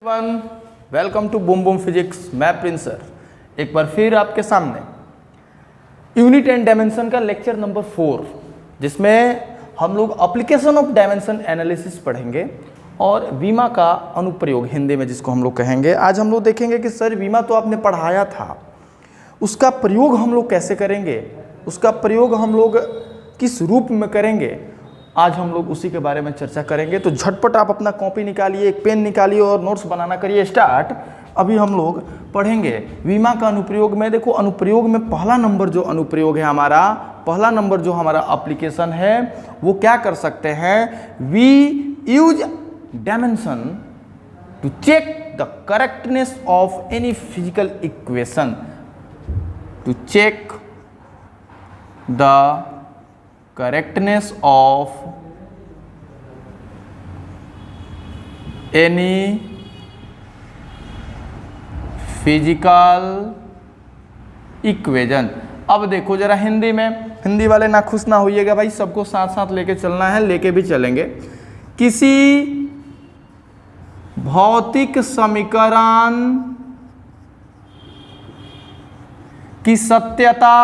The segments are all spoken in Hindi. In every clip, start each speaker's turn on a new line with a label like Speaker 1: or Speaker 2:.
Speaker 1: Welcome to boom boom physics. मैं प्रिंस सर एक बार फिर आपके सामने यूनिट एंड डायमेंशन का लेक्चर नंबर 4, जिसमें हम लोग एप्लीकेशन ऑफ डायमेंशन एनालिसिस पढ़ेंगे और वीमा का अनुप्रयोग हिंदी में जिसको हम लोग कहेंगे। आज हम लोग देखेंगे कि सर वीमा तो आपने पढ़ाया था, उसका प्रयोग हम लोग कैसे करेंगे, उसका प्रयोग हम लोग किस रूप में करेंगे, आज हम लोग उसी के बारे में चर्चा करेंगे। तो झटपट आप अपना कॉपी निकालिए, एक पेन निकालिए और नोट्स बनाना करिए स्टार्ट। अभी हम लोग पढ़ेंगे वीमा का अनुप्रयोग में। देखो अनुप्रयोग में पहला नंबर जो अनुप्रयोग है हमारा, पहला नंबर जो हमारा एप्लीकेशन है वो क्या कर सकते हैं, we use dimension to check the correctness of any physical equation, to check the correctness of any physical equation। अब देखो जरा हिंदी में, हिंदी वाले ना खुश ना होइएगा भाई, सबको साथ साथ लेके चलना है, लेके भी चलेंगे। किसी भौतिक समीकरण की सत्यता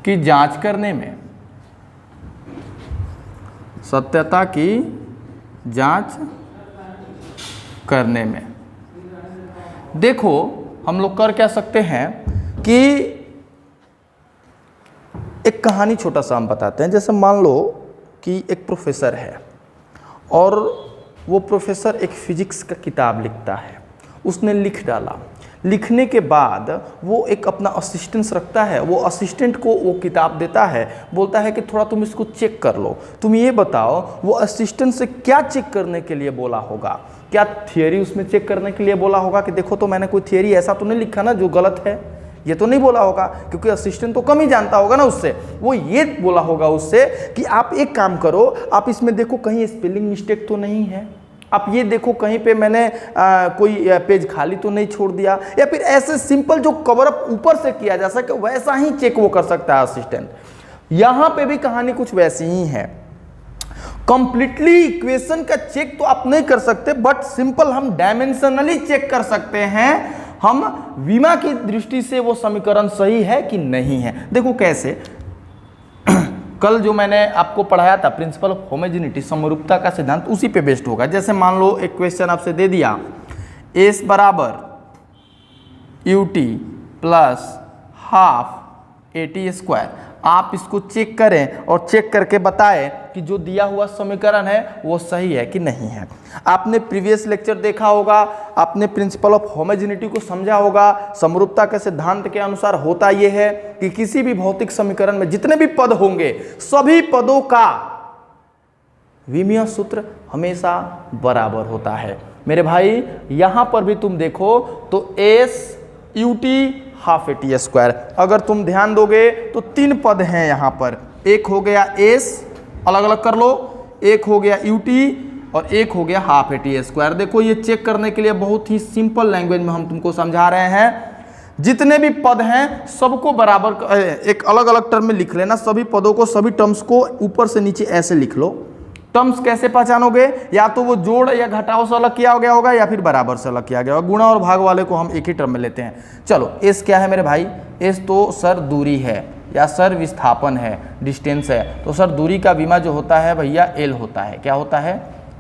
Speaker 1: की जांच करने में, सत्यता की जांच करने में देखो हम लोग कर क्या सकते हैं कि एक कहानी छोटा सा हम बताते हैं। जैसे मान लो कि एक प्रोफेसर है और वो प्रोफेसर एक फिजिक्स का किताब लिखता है, उसने लिख डाला। लिखने के बाद वो एक अपना असिस्टेंट रखता है, वो असिस्टेंट को वो किताब देता है, बोलता है कि थोड़ा तुम इसको चेक कर लो। तुम ये बताओ वो असिस्टेंट से क्या चेक करने के लिए बोला होगा, क्या थियरी उसमें चेक करने के लिए बोला होगा कि देखो तो मैंने कोई थियरी ऐसा तो नहीं लिखा ना जो गलत है, ये तो नहीं बोला होगा, क्योंकि असिस्टेंट तो कम ही जानता होगा ना उससे। वो ये बोला होगा उससे कि आप एक काम करो, आप इसमें देखो कहीं स्पेलिंग मिस्टेक तो नहीं है, आप ये देखो कहीं पे मैंने कोई पेज खाली तो नहीं छोड़ दिया, या फिर ऐसे सिंपल जो कवर अप ऊपर से किया जा सके वैसा ही चेक वो कर सकता है असिस्टेंट। यहां पे भी कहानी कुछ वैसी ही है। कंप्लीटली इक्वेशन का चेक तो आप नहीं कर सकते, बट सिंपल हम डायमेंशनली चेक कर सकते हैं, हम वीमा की दृष्टि से वो समीकरण सही है कि नहीं है। देखो कैसे, कल जो मैंने आपको पढ़ाया था प्रिंसिपल ऑफ होमोजेनिटी, समरूपता का सिद्धांत, उसी पे बेस्ड होगा। जैसे मान लो एक क्वेश्चन आपसे दे दिया, एस बराबर U T plus half A T square. आप इसको चेक करें और चेक करके बताएं कि जो दिया हुआ समीकरण है वो सही है कि नहीं है। आपने प्रीवियस लेक्चर देखा होगा, आपने प्रिंसिपल ऑफ होमोजेनिटी को समझा होगा। समरूपता के सिद्धांत के अनुसार होता यह है कि किसी भी भौतिक समीकरण में जितने भी पद होंगे सभी पदों का विमीय सूत्र हमेशा बराबर होता है। मेरे भाई यहां पर भी तुम देखो तो S U T half A T square, अगर तुम ध्यान दोगे तो 3 पद हैं यहाँ पर। एक हो गया एस, अलग अलग कर लो, एक हो गया यू टी और एक हो गया हाफ ए टी स्क्वायर। देखो ये चेक करने के लिए बहुत ही सिंपल लैंग्वेज में हम तुमको समझा रहे हैं। जितने भी पद हैं सबको बराबर एक अलग अलग टर्म में लिख लेना, सभी पदों को, सभी टर्म्स को ऊपर से नीचे ऐसे लिख लो। टर्म्स कैसे पहचानोगे, या तो वो जोड़ या घटाव से अलग किया गया होगा या फिर बराबर से अलग किया गया होगा। गुणा और भाग वाले को हम एक ही टर्म में लेते हैं। चलो एस क्या है मेरे भाई, एस तो सर दूरी है या सर विस्थापन है, डिस्टेंस है। तो सर दूरी का विमा जो होता है भैया एल होता है। क्या होता है,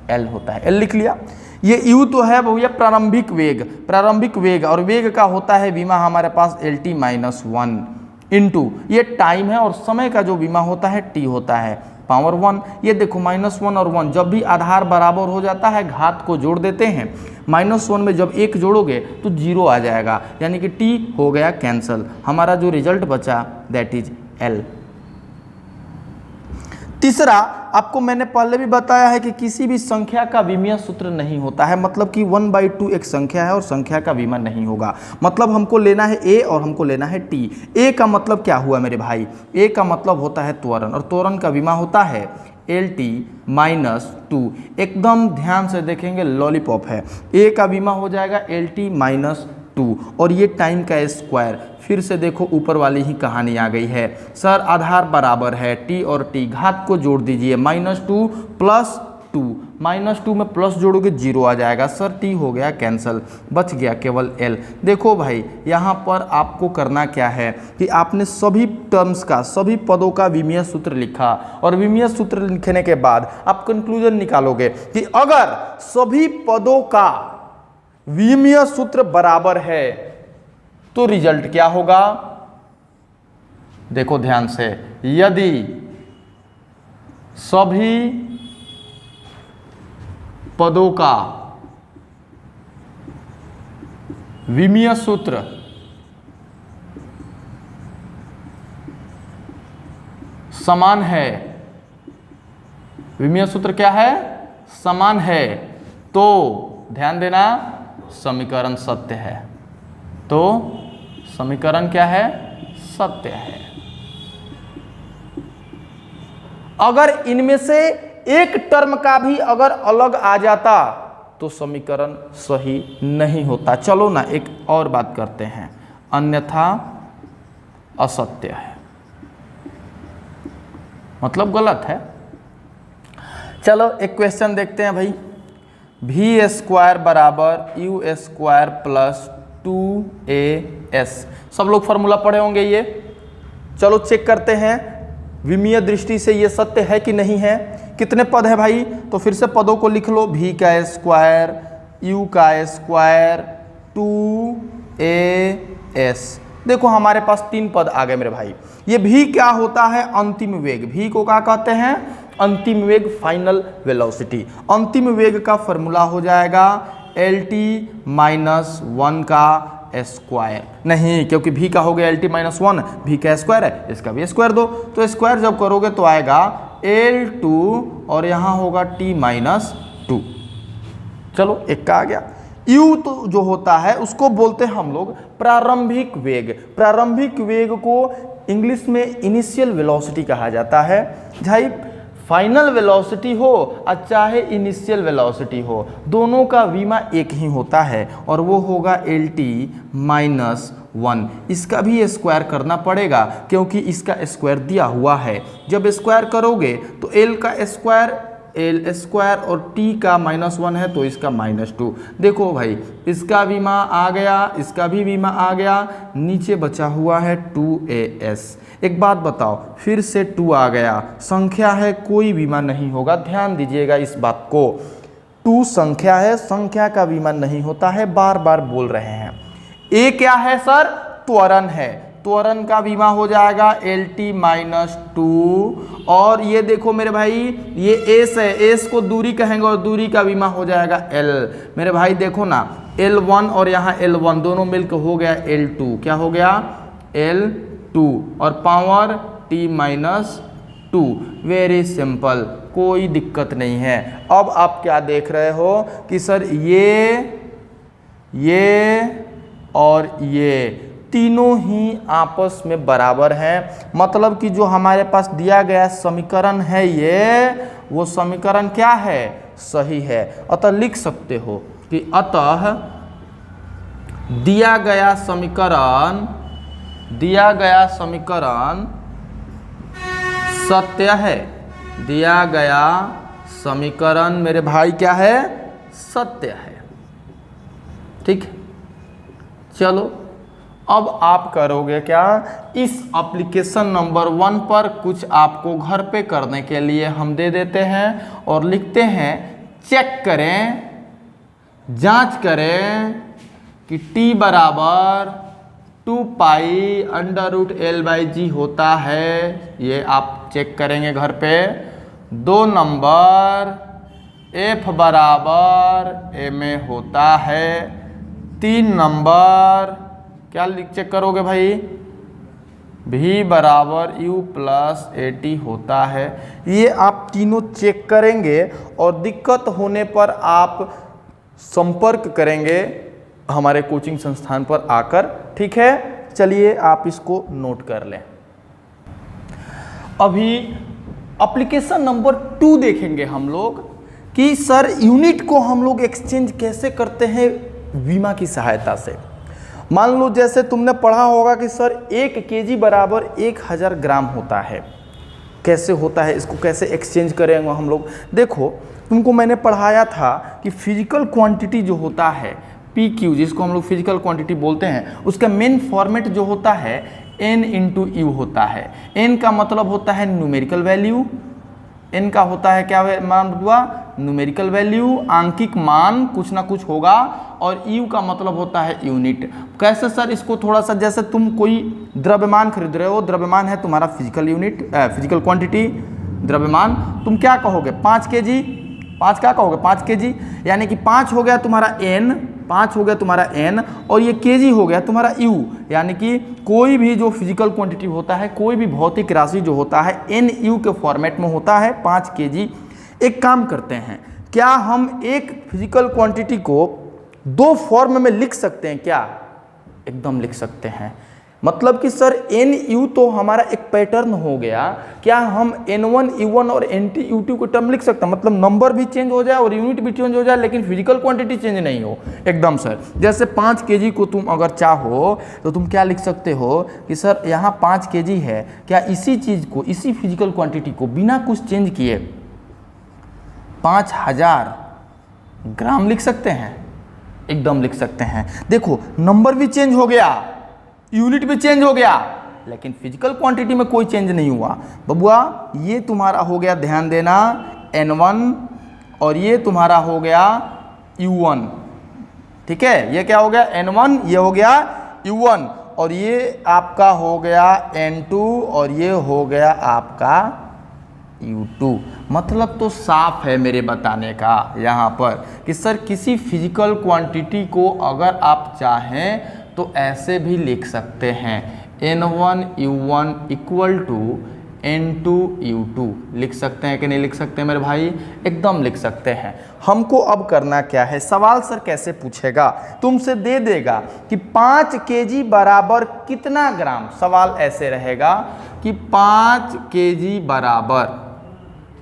Speaker 1: एल होता है। एल लिख लिया। ये यू तो है भैया प्रारंभिक वेग, प्रारंभिक वेग, और वेग का होता है विमा हमारे पास एल टी -1 इंटू ये टाइम है, और समय का जो विमा होता है टी होता है पावर 1। ये देखो -1 और 1 जब भी आधार बराबर हो जाता है घात को जोड़ देते हैं। -1 में जब 1 जोड़ोगे तो 0 आ जाएगा, यानी कि टी हो गया कैंसल। हमारा जो रिजल्ट बचा दैट इज एल। तीसरा, आपको मैंने पहले भी बताया है कि किसी भी संख्या का विमीय सूत्र नहीं होता है, मतलब कि 1/2 एक संख्या है और संख्या का विमा नहीं होगा। मतलब हमको लेना है ए और हमको लेना है टी। ए का मतलब क्या हुआ मेरे भाई, ए का मतलब होता है त्वरण, और त्वरण का विमा होता है LT -2। एकदम ध्यान से देखेंगे, लॉलीपॉप है। ए का विमा हो जाएगा LT -2 और ये टाइम का स्क्वायर। फिर से देखो ऊपर वाली ही कहानी आ गई है। सर आधार बराबर है, टी और टी, घात को जोड़ दीजिए, -2 + -2 में प्लस जोड़ोगे 0 आ जाएगा सर, टी हो गया कैंसिल, बच गया केवल एल। देखो भाई यहाँ पर आपको करना क्या है कि आपने सभी टर्म्स का, सभी पदों का विमीय सूत्र लिखा और विमीय सूत्र लिखने के बाद आप कंक्लूजन निकालोगे कि अगर सभी पदों का विमीय सूत्र बराबर है तो रिजल्ट क्या होगा। देखो ध्यान से, यदि सभी पदों का विमीय सूत्र समान है, विमीय सूत्र क्या है, समान है, तो ध्यान देना समीकरण सत्य है। तो समीकरण क्या है, सत्य है। अगर इनमें से एक टर्म का भी अगर अलग आ जाता तो समीकरण सही नहीं होता। चलो ना एक और बात करते हैं, अन्यथा असत्य है, मतलब गलत है। चलो एक क्वेश्चन देखते हैं भाई, वी स्क्वायर बराबर यू स्क्वायर प्लस 2as। सब लोग फॉर्मूला पढ़े होंगे ये। चलो चेक करते हैं विमीय दृष्टि से ये सत्य है कि नहीं है। कितने पद है भाई, तो फिर से पदों को लिख लो, v का स्क्वायर, u का स्क्वायर, 2as। देखो हमारे पास 3 पद आ गए मेरे भाई। ये v क्या होता है, अंतिम वेग। v को क्या कहते हैं, अंतिम वेग, फाइनल वेलोसिटी। अंतिम वेग का फॉर्मूला हो जाएगा LT - 1 का स्क्वायर। नहीं, क्योंकि v का हो गया LT - 1, v का स्क्वायर है, इसका भी स्क्वायर दो। तो स्क्वायर जब करोगे तो आएगा L2 और यहाँ होगा T - 2। चलो एक का आ गया। u तो जो होता है उसको बोलते हैं हम लोग प्रारंभिक वेग। प्रारंभिक वेग को इंग्लिश में इनिशियल वेलोसिटी कहा जाता है। भाई फाइनल वेलोसिटी हो और चाहे इनिशियल वेलोसिटी हो, दोनों का विमा एक ही होता है और वो होगा LT - 1। इसका भी स्क्वायर करना पड़ेगा क्योंकि इसका स्क्वायर दिया हुआ है। जब स्क्वायर करोगे तो L का स्क्वायर L स्क्वायर और T का -1 है तो इसका -2। देखो भाई इसका विमा आ गया, इसका भी विमा आ गया, नीचे बचा हुआ है 2as। एक बात बताओ, फिर से 2 आ गया, संख्या है कोई विमा नहीं होगा, ध्यान दीजिएगा इस बात को। 2 संख्या है, संख्या का विमा नहीं होता है, बार बार बोल रहे हैं। a क्या है सर, त्वरण है, त्वरण का विमा हो जाएगा LT - 2। और ये देखो मेरे भाई ये s है, s को दूरी कहेंगे और दूरी का विमा हो जाएगा L। मेरे भाई देखो ना L1 और यहाँ L1 दोनों मिलकर हो गया L2। क्या हो गया, L2 और पावर T - 2। वेरी सिंपल, कोई दिक्कत नहीं है। अब आप क्या देख रहे हो कि सर ये और ये तीनों ही आपस में बराबर हैं, मतलब कि जो हमारे पास दिया गया समीकरण है ये, वो समीकरण क्या है, सही है। अतः लिख सकते हो कि अतः दिया गया समीकरण सत्य है। दिया गया समीकरण मेरे भाई क्या है, सत्य है। ठीक, चलो अब आप करोगे क्या, इस एप्लीकेशन नंबर 1 पर कुछ आपको घर पे करने के लिए हम दे देते हैं और लिखते हैं, चेक करें, जांच करें कि t बराबर 2π√L/g होता है। ये आप चेक करेंगे घर पे। 2 नंबर f बराबर ma होता है। 3 नंबर क्या चेक करोगे भाई, v बराबर u + at होता है। ये आप तीनों चेक करेंगे और दिक्कत होने पर आप संपर्क करेंगे हमारे कोचिंग संस्थान पर आकर। ठीक है, चलिए आप इसको नोट कर लें। अभी एप्लीकेशन नंबर 2 देखेंगे हम लोग कि सर यूनिट को हम लोग एक्सचेंज कैसे करते हैं विमा की सहायता से। मान लो जैसे तुमने पढ़ा होगा कि सर 1 kg बराबर 1000 ग्राम होता है। कैसे होता है, इसको कैसे एक्सचेंज करेंगे हम लोग। देखो तुमको मैंने पढ़ाया था कि फिजिकल क्वांटिटी जो होता है पी क्यू, जिसको हम लोग फिजिकल क्वांटिटी बोलते हैं, उसका मेन फॉर्मेट जो होता है n इंटू यू होता है। n का मतलब होता है न्यूमेरिकल वैल्यू, n का होता है क्या मान हुआ, न्यूमेरिकल वैल्यू, आंकिक मान कुछ ना कुछ होगा, और u का मतलब होता है यूनिट। कैसे सर, इसको थोड़ा सा, जैसे तुम कोई द्रव्यमान खरीद रहे हो, द्रव्यमान है तुम्हारा फिजिकल यूनिट, फिजिकल क्वांटिटी द्रव्यमान, तुम क्या कहोगे 5 kg, 5 क्या कहोगे 5 kg, यानी कि 5 हो गया तुम्हारा n, 5 हो गया तुम्हारा n, और ये kg हो गया तुम्हारा u, यानी कि कोई भी जो फिजिकल क्वांटिटी होता है, कोई भी भौतिक राशि जो होता है NU के फॉर्मेट में होता है 5 kg। एक काम करते हैं, क्या हम एक फिजिकल क्वांटिटी को 2 फॉर्म में लिख सकते हैं क्या? एकदम लिख सकते हैं। मतलब कि सर NU तो हमारा एक पैटर्न हो गया, क्या हम N1 U1 और NT U2 को टर्म लिख सकते हैं? मतलब नंबर भी चेंज हो जाए और यूनिट भी चेंज हो जाए, लेकिन फिजिकल क्वांटिटी चेंज नहीं हो। एकदम सर, जैसे 5 kg को तुम अगर चाहो तो तुम क्या लिख सकते हो कि सर यहाँ 5 kg है, क्या इसी चीज़ को, इसी फिजिकल क्वांटिटी को बिना कुछ चेंज किए 5000 ग्राम लिख सकते हैं? एकदम लिख सकते हैं। देखो नंबर भी चेंज हो गया, यूनिट भी चेंज हो गया, लेकिन फिजिकल क्वांटिटी में कोई चेंज नहीं हुआ। बबुआ ये तुम्हारा हो गया, ध्यान देना, N1, और ये तुम्हारा हो गया U1, ठीक है, ये क्या हो गया N1, ये हो गया U1, और ये आपका हो गया N2, और ये हो गया आपका U2। मतलब तो साफ है मेरे बताने का यहाँ पर कि सर किसी फिजिकल क्वांटिटी को अगर आप चाहें तो ऐसे भी लिख सकते हैं, N1 U1 equal to N2 U2, लिख सकते हैं कि नहीं लिख सकते हैं मेरे भाई? एकदम लिख सकते हैं। हमको अब करना क्या है, सवाल सर कैसे पूछेगा, तुमसे दे देगा कि 5 kg बराबर कितना ग्राम, सवाल ऐसे रहेगा कि 5 kg बराबर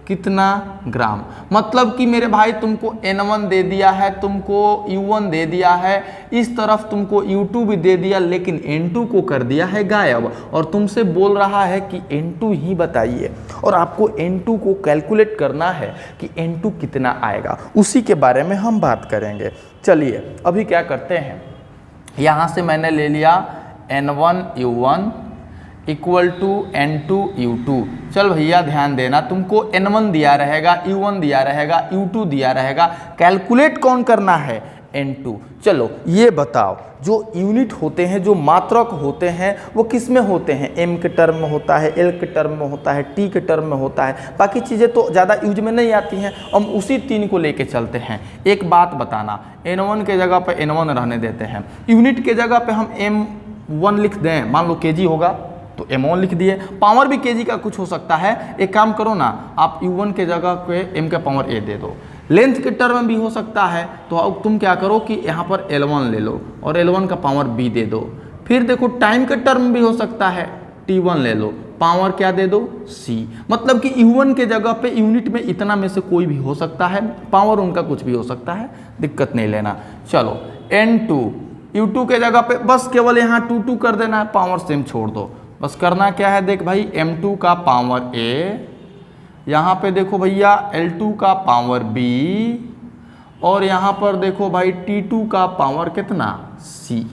Speaker 1: कितना ग्राम, मतलब कि मेरे भाई तुमको N1 दे दिया है, तुमको U1 दे दिया है, इस तरफ तुमको U2 भी दे दिया, लेकिन N2 को कर दिया है गायब, और तुमसे बोल रहा है कि N2 ही बताइए, और आपको N2 को कैलकुलेट करना है कि N2 कितना आएगा, उसी के बारे में हम बात करेंगे। चलिए अभी क्या करते हैं, यहाँ से मैंने ले लिया N1 U1 equal to N2 U2। चल भैया ध्यान देना, तुमको N1 दिया रहेगा, U1 दिया रहेगा, U2 दिया रहेगा, कैलकुलेट कौन करना है, N2। चलो ये बताओ, जो यूनिट होते हैं, जो मात्रक होते हैं, वो किस में होते हैं? M के टर्म में होता है, L के टर्म में होता है, T के टर्म में होता है, बाकी चीज़ें तो ज़्यादा यूज में नहीं आती हैं। हम उसी 3 को लेके चलते हैं। एक बात बताना, N1 के जगह पे N1 रहने देते हैं, यूनिट के जगह पे हम M1 लिख दें, मान लो kg होगा तो M1 लिख दिए, पावर भी kg का कुछ हो सकता है। एक काम करो ना, आप U1 के जगह पे M का पावर A दे दो, लेंथ के टर्म में भी हो सकता है, तो अब तुम क्या करो कि यहाँ पर L1 ले लो और L1 का पावर B दे दो। फिर देखो टाइम के टर्म में भी हो सकता है, T1 ले लो, पावर क्या दे दो, C। मतलब कि U1 के जगह पे यूनिट में इतना में से कोई भी हो सकता है, पावर उनका कुछ भी हो सकता है, दिक्कत नहीं लेना। चलो N2 U2 के जगह पे बस केवल यहाँ 2 कर देना है, पावर सेम छोड़ दो। बस करना क्या है, देख भाई M2 का पावर A, यहाँ पे देखो भैया L2 का पावर B, और यहाँ पर देखो भाई T2 का पावर कितना, C।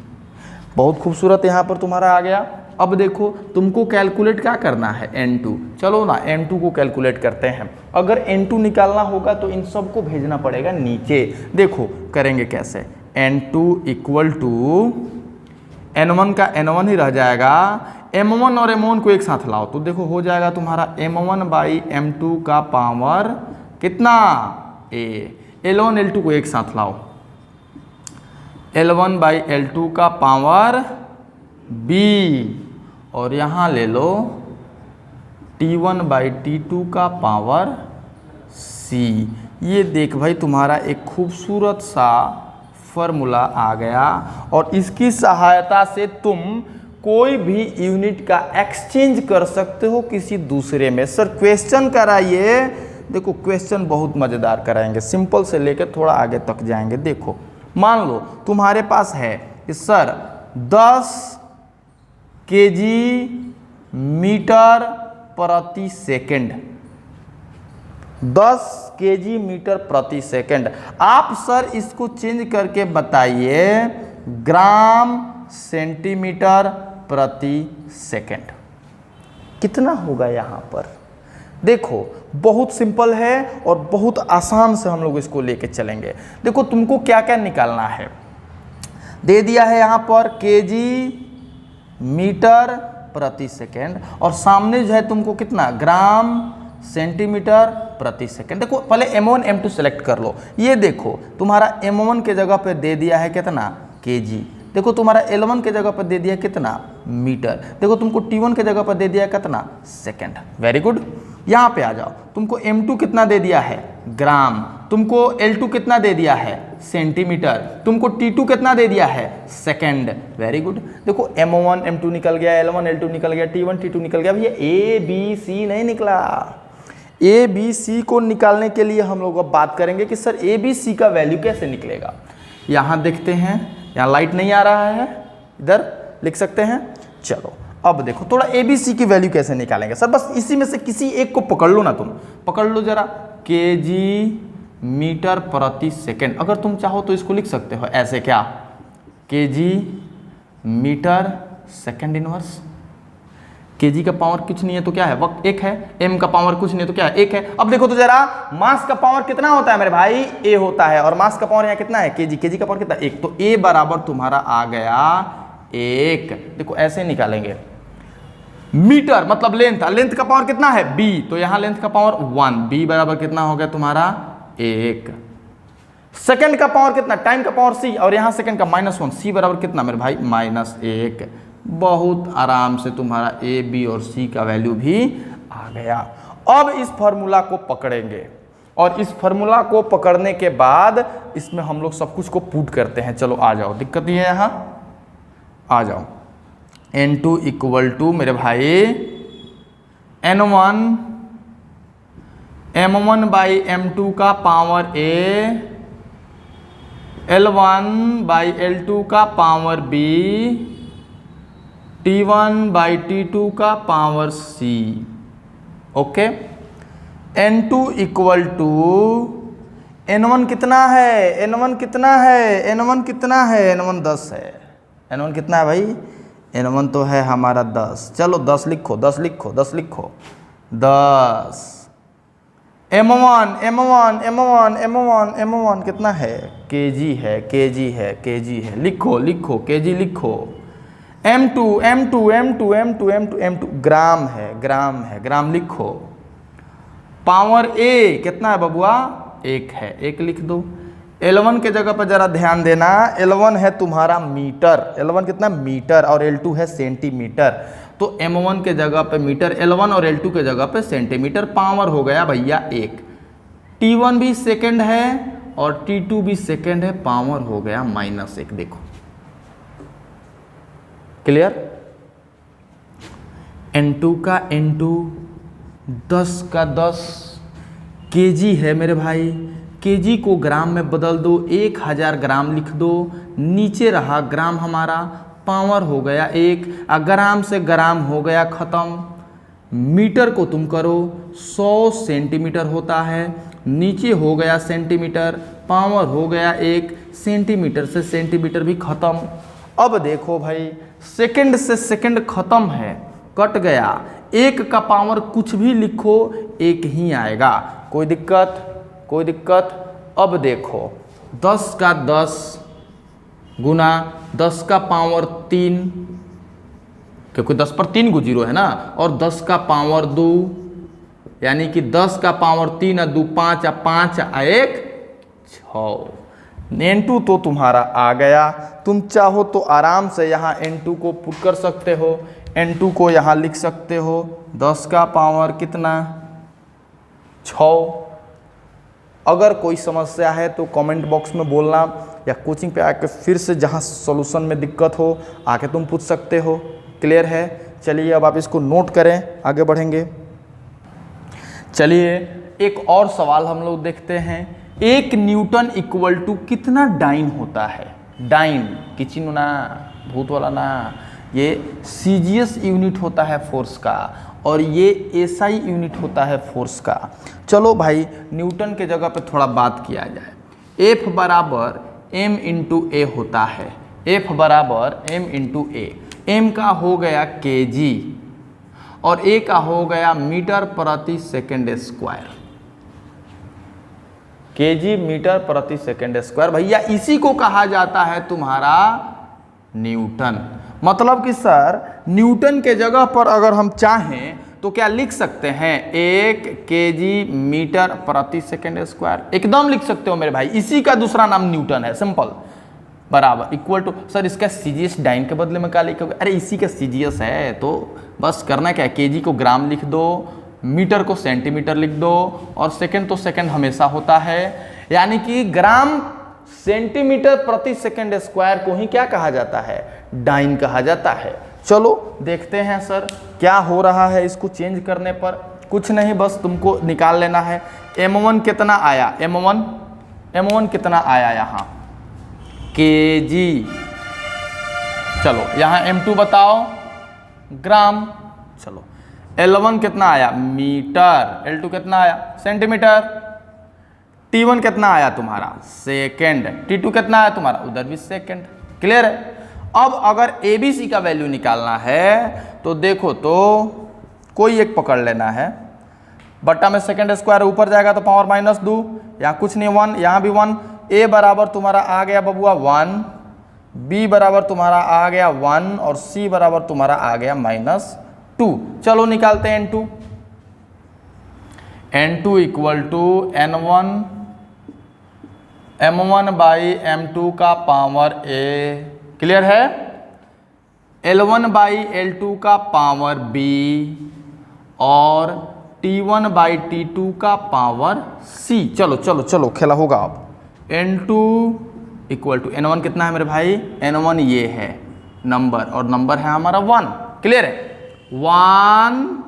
Speaker 1: बहुत खूबसूरत यहाँ पर तुम्हारा आ गया। अब देखो तुमको कैलकुलेट क्या करना है, N2। चलो ना N2 को कैलकुलेट करते हैं। अगर N2 निकालना होगा तो इन सब को भेजना पड़ेगा नीचे। देखो करेंगे कैसे, N2 इक्वल टू N1 का N1 ही रह जाएगा, M1 और M1 को एक साथ लाओ तो देखो हो जाएगा तुम्हारा M1 बाई M2 का पावर कितना, A। L1 L2 को एक साथ लाओ, L1 बाई L2 का पावर B, और यहाँ ले लो T1 बाई T2 का पावर C। ये देख भाई तुम्हारा एक खूबसूरत सा फॉर्मूला आ गया, और इसकी सहायता से तुम कोई भी यूनिट का एक्सचेंज कर सकते हो किसी दूसरे में। सर क्वेश्चन कराइए, देखो क्वेश्चन बहुत मज़ेदार कराएंगे, सिंपल से लेकर थोड़ा आगे तक जाएंगे। देखो मान लो तुम्हारे पास है कि सर 10 kg मीटर प्रति सेकंड, 10 केजी मीटर प्रति सेकंड। आप सर इसको चेंज करके बताइए ग्राम सेंटीमीटर प्रति सेकंड कितना होगा यहाँ पर। देखो बहुत सिंपल है और बहुत आसान से हम लोग इसको लेके चलेंगे। देखो तुमको क्या क्या निकालना है, दे दिया है यहाँ पर केजी मीटर प्रति सेकंड और सामने जो है तुमको कितना ग्राम सेंटीमीटर प्रति सेकंड। देखो पहले m1 m2 सेलेक्ट कर लो। ये देखो तुम्हारा m1 के जगह पे दे दिया है कितना केजी, देखो तुम्हारा L1 के जगह पर दे दिया कितना मीटर, देखो तुमको T1 के जगह पर दे दिया कितना सेकंड। Very good. यहाँ पे आ जाओ, तुमको M2 कितना दे दिया है ग्राम, तुमको L2 कितना दे दिया है सेंटीमीटर, तुमको T2 कितना दे दिया है सेकंड। Very good. देखो M1 M2 निकल गया, L1 L2 निकल गया, T1 T2 निकल गया। भैया A B C नहीं निकला। A B C को निकालने के लिए हम लोग अब बात करेंगे कि सर A B C का वैल्यू कैसे निकलेगा। यहाँ देखते हैं, यहाँ लाइट नहीं आ रहा है, इधर लिख सकते हैं। चलो अब देखो थोड़ा ABC की वैल्यू कैसे निकालेंगे। सर बस इसी में से किसी एक को पकड़ लो ना, तुम पकड़ लो जरा, केजी मीटर प्रति सेकंड। अगर तुम चाहो तो इसको लिख सकते हो ऐसे, क्या KG meter second inverse. KG का पावर कुछ नहीं है तो क्या है वक्त एक है, m का पावर कुछ नहीं है तो क्या है एक है। अब देखो तो जरा मास का पावर कितना होता है मेरे भाई a होता है और मास का पावर यहाँ कितना है केजी, केजी का पावर कितना एक, तो a बराबर तुम्हारा आ गया एक। देखो ऐसे निकालेंगे। मीटर मतलब लेंथ, लेंथ का पावर कितना है b, तो यहाँ लेंथ का पावर 1, b बराबर कितना हो गया तुम्हारा एक। सेकंड का पावर कितना, टाइम का पावर c और यहाँ सेकंड का -1, c बराबर कितना मेरे भाई -1। बहुत आराम से तुम्हारा ए बी और सी का वैल्यू भी आ गया। अब इस फार्मूला को पकड़ेंगे और इस फार्मूला को पकड़ने के बाद इसमें हम लोग सब कुछ को पुट करते हैं। चलो आ जाओ, दिक्कत नहीं है, यहाँ आ जाओ। N2 इक्वल टू मेरे भाई N1 M1 बाई M2 का power A, L1 by L2 का power B, T1 by T2 का power C। Okay. N2 equal to N1 कितना है, N1 कितना है, N1 कितना है, N1 10 है। N1 कितना है भाई, N1 तो है हमारा 10। चलो 10 लिखो, 10 लिखो, 10 लिखो, 10। M1 M1 M1 M1 M1 कितना है केजी है, केजी है, केजी है। लिखो लिखो केजी लिखो। M2 M2 M2 M2 M2 M2 ग्राम है, ग्राम है, ग्राम लिखो। पावर A कितना है बबुआ, एक है, एक लिख दो। L1 के जगह पर जरा ध्यान देना, L1 है तुम्हारा मीटर, L1 कितना मीटर और L2 है सेंटीमीटर, तो M1 के जगह पे मीटर, L1 और L2 के जगह पे सेंटीमीटर। पावर हो गया भैया एक। T1 भी सेकंड है और T2 भी सेकंड है, पावर हो गया -1। देखो क्लियर। N2 का N2 10 का 10 केजी है मेरे भाई। केजी को ग्राम में बदल दो, 1000 ग्राम लिख दो, नीचे रहा ग्राम हमारा, पावर हो गया एक। ग्राम से ग्राम हो गया खत्म। मीटर को तुम करो, 100 सेंटीमीटर होता है, नीचे हो गया सेंटीमीटर, पावर हो गया एक। सेंटीमीटर से सेंटीमीटर भी खत्म। अब देखो भाई सेकंड से सेकंड खत्म है, कट गया। एक का पावर कुछ भी लिखो एक ही आएगा, कोई दिक्कत, कोई दिक्कत। अब देखो 10 का 10 गुना 10 का पावर 3, क्योंकि 10 पर 3 को 0 है ना, और 10 का पावर 2, यानी कि 10 का पावर 3 और 2 5 और 5 और 1 6। N2 तो तुम्हारा आ गया। तुम चाहो तो आराम से यहाँ N2 को पुट कर सकते हो। N2 को यहाँ लिख सकते हो 10 का पावर कितना 6। अगर कोई समस्या है तो कमेंट बॉक्स में बोलना, या कोचिंग पे आके फिर से जहाँ सॉल्यूशन में दिक्कत हो आके तुम पूछ सकते हो। क्लियर है। चलिए अब आप इसको नोट करें, आगे बढ़ेंगे। चलिए एक और सवाल हम लोग देखते हैं। 1 न्यूटन इक्वल टू कितना डाइन होता है। डाइन किचिन ना, भूत वाला ना, ये सीजीएस यूनिट होता है फोर्स का। और ये एसआई यूनिट होता है फोर्स का। चलो भाई न्यूटन के जगह पे थोड़ा बात किया जाए। F बराबर m इंटू ए होता है, F बराबर m इंटू ए। m का हो गया kg और a का हो गया मीटर प्रति सेकेंड स्क्वायर, kg मीटर प्रति सेकेंड स्क्वायर। भैया इसी को कहा जाता है तुम्हारा न्यूटन। मतलब कि सर न्यूटन के जगह पर अगर हम चाहें तो क्या लिख सकते हैं, 1 kg मीटर प्रति सेकेंड स्क्वायर, एकदम लिख सकते हो मेरे भाई। इसी का दूसरा नाम न्यूटन है, सिंपल। बराबर इक्वल टू, सर इसका सीजीएस डाइन के बदले में क्या लिखोगे? अरे इसी का सीजीएस है, तो बस करना क्या है, केजी को ग्राम लिख दो, मीटर को सेंटीमीटर लिख दो, और सेकेंड तो सेकेंड हमेशा होता है। यानी कि ग्राम सेंटीमीटर प्रति सेकेंड स्क्वायर को ही क्या कहा जाता है, डाइन कहा जाता है। चलो देखते हैं सर क्या हो रहा है इसको चेंज करने पर। कुछ नहीं, बस तुमको निकाल लेना है m1 कितना आया, m1 कितना आया यहाँ kg। चलो यहाँ m2 बताओ, ग्राम। चलो L1 कितना आया, मीटर। L2 कितना आया, सेंटीमीटर। T1 कितना आया तुम्हारा, सेकेंड। T2 कितना आया तुम्हारा, उधर भी सेकेंड। क्लियर है? अब अगर ABC का वैल्यू निकालना है तो देखो, तो कोई एक पकड़ लेना है, बट्टा में सेकेंड स्क्वायर ऊपर जाएगा तो पावर माइनस 2, यहाँ कुछ नहीं 1, यहाँ भी 1। A बराबर तुम्हारा आ गया बबुआ 1, B बराबर तुम्हारा आ गया 1 और C बराबर तुम्हारा आ गया -2। चलो निकालते हैं N2। N2 equal to N1 M1 by M2 का पावर A। क्लियर है? L1 बाई L2 का पावर B और T1 बाई T2 का पावर C। चलो चलो चलो खेला होगा अब। N2 इक्वल टू N1 कितना है मेरे भाई, N1 ये है नंबर, और नंबर है हमारा 1। क्लियर है? 1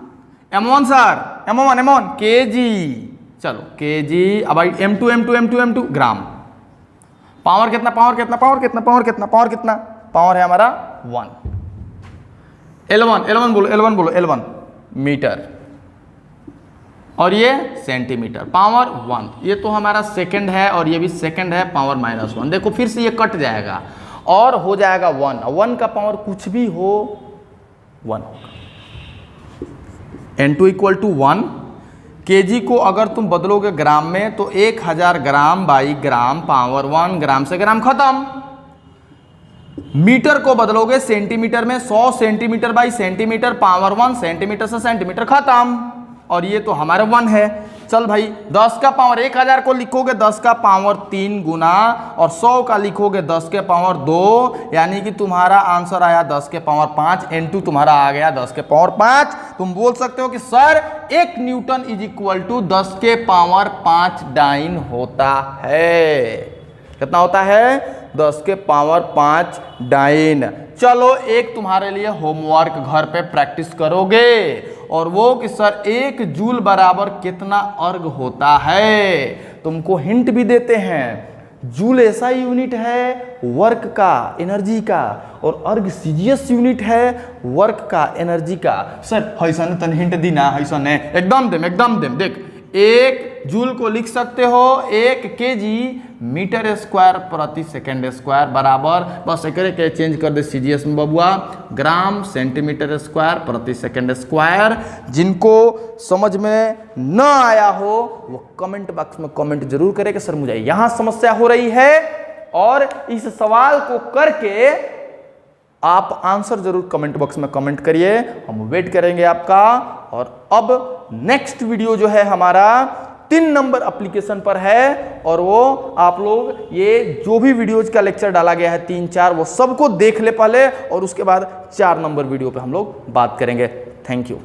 Speaker 1: M1 सर, M1 kg। चलो kg। अब भाई M2 ग्राम। पावर कितना, पावर है हमारा 1। L1 बोलो L1 मीटर, और ये सेंटीमीटर। पावर 1, ये तो हमारा सेकंड है और ये भी सेकंड है, पावर -1। देखो फिर से ये कट जाएगा और हो जाएगा 1। 1 का पावर कुछ भी हो 1 होगा। N2 equal to 1। kg को अगर तुम बदलोगे ग्राम में तो 1000 ग्राम बाई ग्राम, पावर 1, ग्राम से ग्राम खत्म। मीटर को बदलोगे सेंटीमीटर में, 100 centimetre by centimetre, power 1, centimetre से सेंटीमीटर खत्म। और ये तो हमारा 1 है। चल भाई 10 का पावर 1000 को लिखोगे 10 का पावर 3 गुना, और 100 का लिखोगे 10 के पावर 2, यानी कि तुम्हारा आंसर आया 10 के पावर 5। N2 तुम्हारा आ गया 10 के पावर 5। तुम बोल सकते हो कि sir 1 newton is equal to 10 के पावर 5 डाइन होता है। कितना होता है, 10 के पावर 5 डाइन। चलो एक तुम्हारे लिए होमवर्क घर पे प्रैक्टिस करोगे, और वो कि सर 1 जूल बराबर कितना अर्ग होता है। तुमको हिंट भी देते हैं, जूल ऐसा यूनिट है वर्क का, एनर्जी का, और अर्ग सीजीएस यूनिट है वर्क का, एनर्जी का। सर हैसन तन हिंट दी ना, हैसन है एकदम देम। देख 1 जूल को लिख सकते हो 1 kg मीटर स्क्वायर प्रति सेकेंड स्क्वायर बराबर, बस एक के चेंज कर दे सीजीएस में बबुआ, ग्राम सेंटीमीटर स्क्वायर प्रति सेकेंड स्क्वायर। जिनको समझ में न आया हो वो कमेंट बॉक्स में कमेंट जरूर करें कि सर मुझे यहां समस्या हो रही है, और इस सवाल को करके आप आंसर जरूर कमेंट बॉक्स में कमेंट करिए, हम वेट करेंगे आपका। और अब नेक्स्ट वीडियो जो है हमारा 3 नंबर एप्लीकेशन पर है, और वो आप लोग ये जो भी वीडियोज का लेक्चर डाला गया है 3-4 वो सबको देख ले पहले, और उसके बाद 4 नंबर वीडियो पे हम लोग बात करेंगे। Thank you.